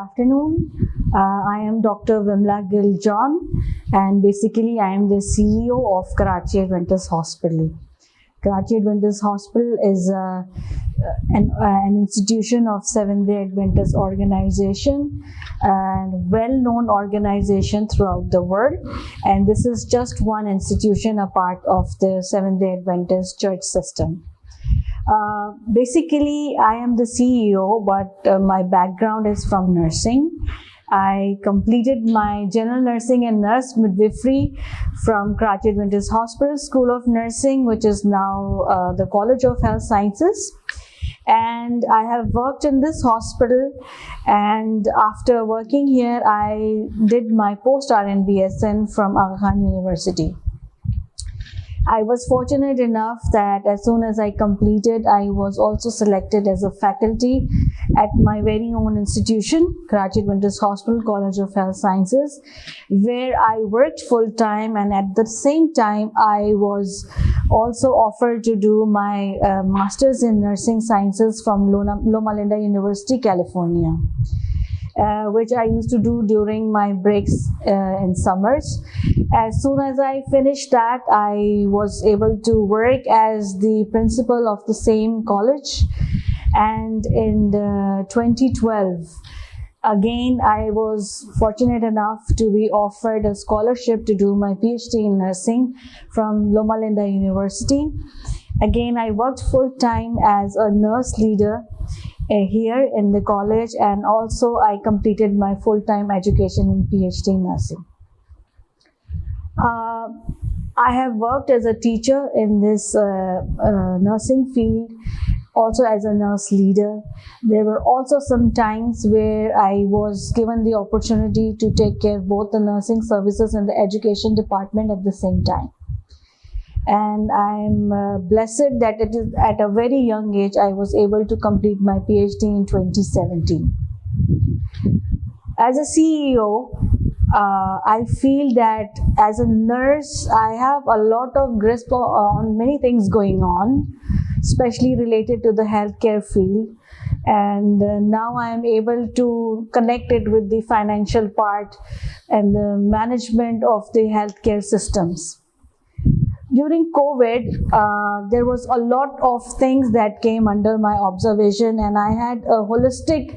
afternoon. I am Dr. Vimla Gill John, and basically I am the CEO of Karachi Adventist Hospital. Karachi Adventist Hospital is an institution of Seventh-day Adventist organization and well-known organization throughout the world. And this is just one institution, a part of the Seventh-day Adventist church system. Basically, I am the CEO, but my background is from nursing. I completed my general nursing and nurse midwifery from Karachi Adventist Hospital School of Nursing, which is now the College of Health Sciences. And I have worked in this hospital, and after working here, I did my post-RN BSN from Aga Khan University. I was fortunate enough that as soon as I completed, I was also selected as a faculty at my very own institution, Karachi Adventist Hospital College of Health Sciences, where I worked full-time, and at the same time, I was also offered to do my Masters in Nursing Sciences from Loma Linda University, California. Which I used to do during my breaks in summers. As soon as I finished that, I was able to work as the principal of the same college. And in 2012, again, I was fortunate enough to be offered a scholarship to do my PhD in nursing from Loma Linda University. Again, I worked full-time as a nurse leader here in the college, and also I completed my full-time education in PhD nursing. I have worked as a teacher in this nursing field, also as a nurse leader. There were also some times where I was given the opportunity to take care of both the nursing services and the education department at the same time. And I'm blessed that it is at a very young age I was able to complete my PhD in 2017. As a CEO, I feel that as a nurse, I have a lot of grasp on many things going on, especially related to the healthcare field. And now I am able to connect it with the financial part and the management of the healthcare systems. During COVID, there was a lot of things that came under my observation, and I had a holistic,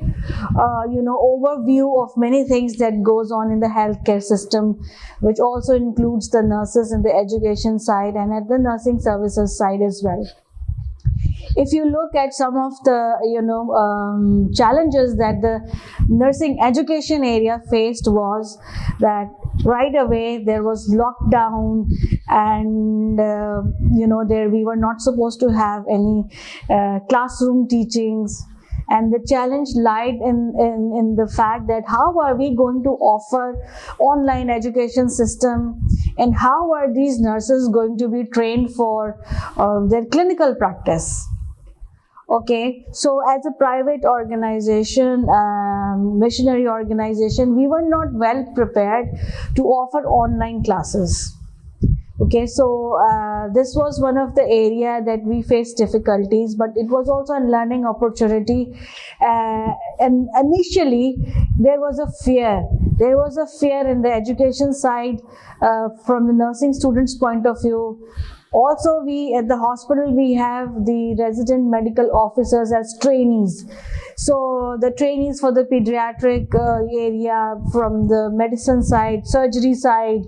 overview of many things that goes on in the healthcare system, which also includes the nurses in the education side and at the nursing services side as well. If you look at some of the challenges that the nursing education area faced, was that right away there was lockdown, and there we were not supposed to have any classroom teachings. And the challenge lied in the fact that how are we going to offer online education system, and how are these nurses going to be trained for their clinical practice. Okay, so as a private organization, missionary organization, we were not well prepared to offer online classes. Okay, so this was one of the area that we faced difficulties, but it was also a learning opportunity. And initially, there was a fear. There was a fear in the education side from the nursing students' point of view. Also, we at the hospital, we have the resident medical officers as trainees. So the trainees for the pediatric area, from the medicine side, surgery side.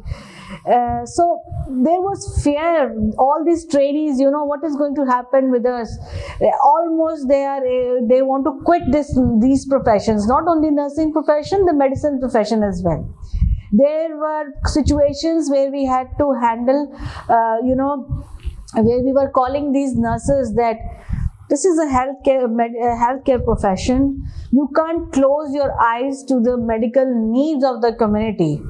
So there was fear. All these trainees, what is going to happen with us? Almost they want to quit these professions, not only nursing profession, the medicine profession as well. There were situations where we had to handle, where we were calling these nurses that this is a healthcare profession. You can't close your eyes to the medical needs of the community.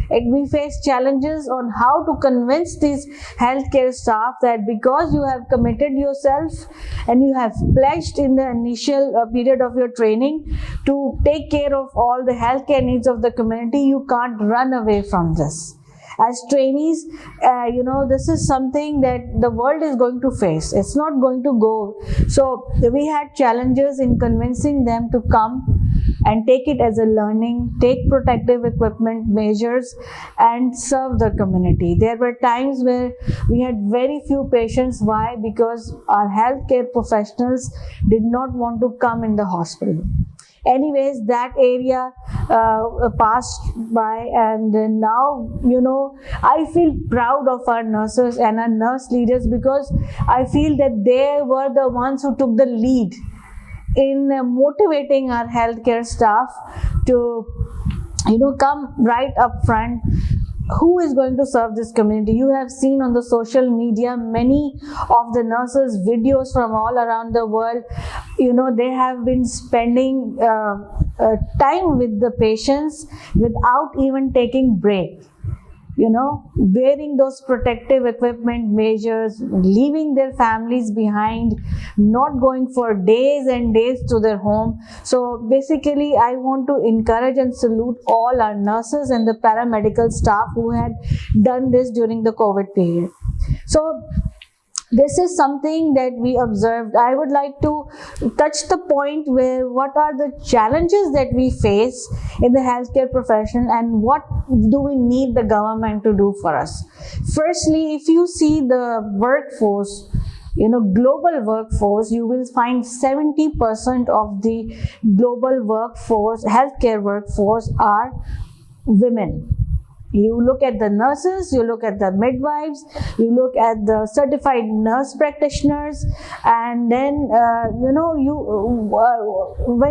And we face challenges on how to convince these healthcare staff that because you have committed yourself and you have pledged in the initial period of your training to take care of all the healthcare needs of the community, you can't run away from this. As trainees, this is something that the world is going to face. It's not going to go. So we had challenges in convincing them to come and take it as a learning, take protective equipment measures, and serve the community. There were times where we had very few patients. Why? Because our healthcare professionals did not want to come in the hospital. Anyways, that area passed by, and now, I feel proud of our nurses and our nurse leaders, because I feel that they were the ones who took the lead in motivating our healthcare staff to come right up front. Who is going to serve this community? You have seen on the social media many of the nurses videos from all around the world. They have been spending time with the patients without even taking break, wearing those protective equipment measures, leaving their families behind, not going for days and days to their home. So basically, I want to encourage and salute all our nurses and the paramedical staff who had done this during the COVID period. So this is something that we observed. I would like to touch the point where what are the challenges that we face in the healthcare profession and what do we need the government to do for us. Firstly, if you see the workforce, global workforce, you will find 70% of the global workforce, healthcare workforce, are women. You look at the nurses, you look at the midwives, you look at the certified nurse practitioners, and then when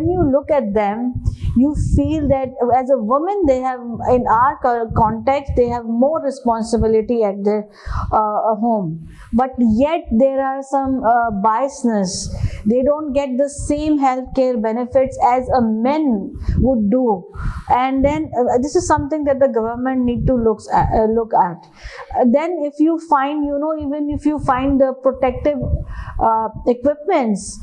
you look at them, you feel that as a woman, they have, in our context, they have more responsibility at their home. But yet there are some biasness. They don't get the same healthcare benefits as a men would do, and then this is something that the government need to look at. Then if you find, even if you find the protective equipments,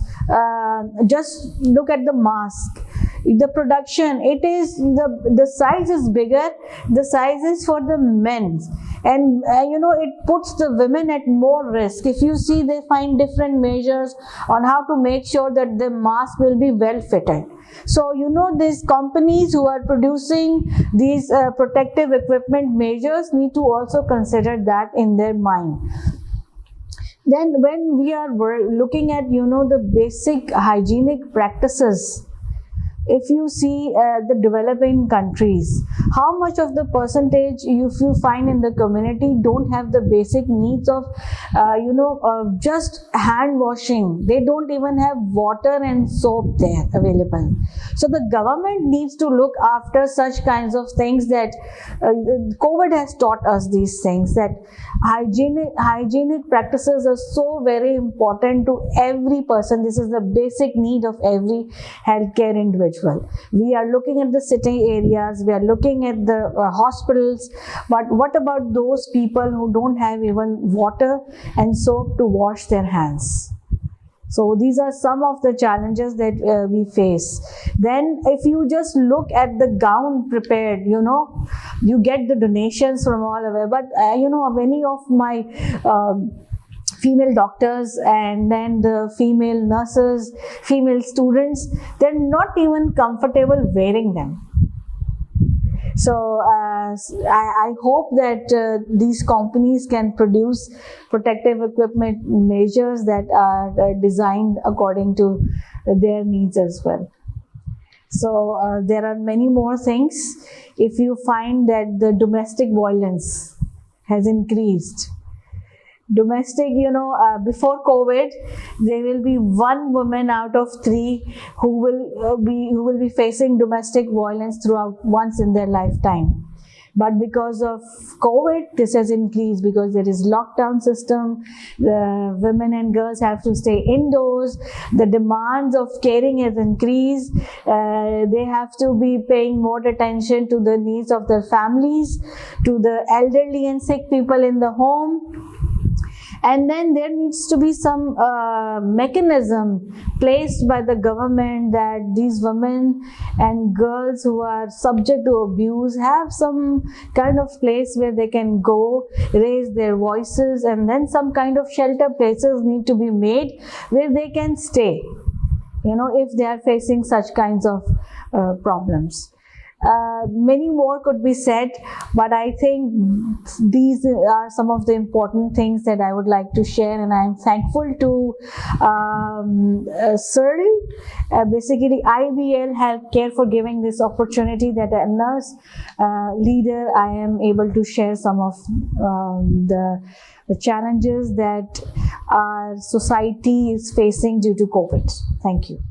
just look at the mask. The production, it is the size is bigger, the size is for the men, and it puts the women at more risk. If you see, they find different measures on how to make sure that the mask will be well fitted. So these companies who are producing these protective equipment measures need to also consider that in their mind. Then when we are looking at the basic hygienic practices, if you see the developing countries, how much of the percentage if you find in the community don't have the basic needs of just hand washing. They don't even have water and soap there available. So the government needs to look after such kinds of things. That COVID has taught us these things, that hygienic practices are so very important to every person. This is the basic need of every healthcare individual. We are looking at the city areas, we are looking at the hospitals, but what about those people who don't have even water and soap to wash their hands? So these are some of the challenges that we face. Then if you just look at the gown prepared, you get the donations from all over, but many of my female doctors and then the female nurses, female students, they're not even comfortable wearing them. So I hope that these companies can produce protective equipment measures that are designed according to their needs as well. So there are many more things. If you find that the domestic violence has increased, before COVID, there will be one woman out of three who will be facing domestic violence throughout once in their lifetime. But because of COVID, this has increased because there is lockdown system. The women and girls have to stay indoors. The demands of caring has increased. They have to be paying more attention to the needs of their families, to the elderly and sick people in the home. And then there needs to be some mechanism placed by the government that these women and girls who are subject to abuse have some kind of place where they can go, raise their voices, and then some kind of shelter places need to be made where they can stay. if they are facing such kinds of problems. Many more could be said, but I think these are some of the important things that I would like to share, and I am thankful to CERL, basically IBL Healthcare, for giving this opportunity that a nurse leader I am able to share some of the challenges that our society is facing due to COVID. Thank you.